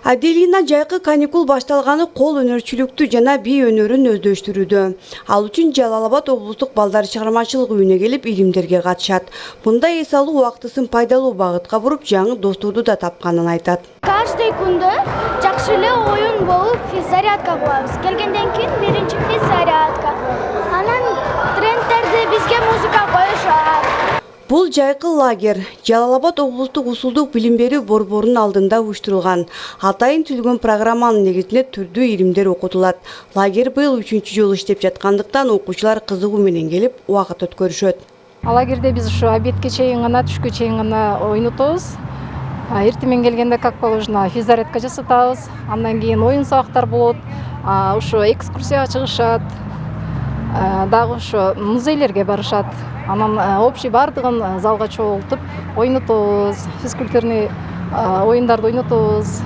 Аделина жайкы каникул башталганы кол өнөрчүлүктү жана бий өнөрүн өздөштүрүүдө. Ал үчүн Жалал-Абад облустук балдар чыгармачылык үйүнө келип илимдерге катышат. Мында эс алуу убактысын пайдалуу багытка буруп, жаңы досторду да тапканын айтат. Каждый күндө жакшы эле оюн болуп физзарядка кылабыз. Келгенден кийин биринчи физзарядка. Анан трендтерди бизге музыка коюшат. Бул жайкы лагерь Жалал-Абад облустук усулдук билим берүү борборунун алдында уюштурулган. Атайын түзүлгөн программанын негизинде түрдүү илимдер окутулат. Лагерь быйыл 3-чү жолу иштеп жаткандыктан окуучулар кызыгуу менен келип, убакыт өткөрүшөт. Лагерде биз ушу обедке чейин гана, түшкө чейин гана ойнотобуз. Эртең келгенде, как положено, физзарядка жасатабыз. Андан кийин оюн сабактар болот. Ушу экскурсияга чыгышат. Дагы ушу музейлерге барышат. Анан общий бардыгын залга чогултуп ойнотобуз, физкультурный оюндарды ойнотобуз.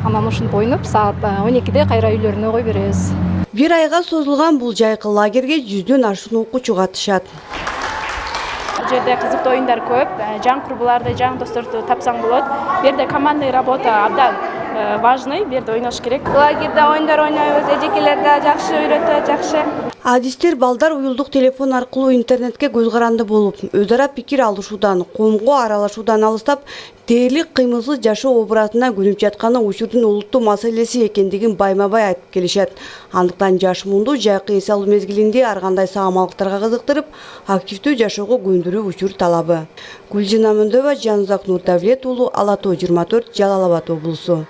Анан ушинтип ойноп, саат 12-де кайра үйлөрүнө кой беребиз. Бир айга созулган бул жайкы лагерге 100дөн ашуун окуучу катышат. Бул жерде кызыктуу оюндар көп, жаңы курбуларды, жаңы досторду тапсаң болот. Бу жерде командный работа абдан важный, бу жерде ойнош керек. Лагерде оюндар ойнойбуз, эжекелер да жакшы үйрөтөт, жакшы. Адистер балдар уюлдук телефон аркылуу интернетке көз каранды болуп, өз ара пикир алышуудан, коомго аралашуудан алыстап, дээрлик кыймылсыз жашоо образына көнүп жатканы учурдун олуттуу маселеси экендигин байма-бай айтып келишет. Андыктан жаш муунду жайкы эс алуу мезгилинде ар кандай саамалыктарга кызыктырып, активдүү жашоого көндүрүү учур талабы. Гүлжина Мөндөгова, Жанузак Нурдавлет уулу, Ала Тоо 24, Жалал-Абад облусу.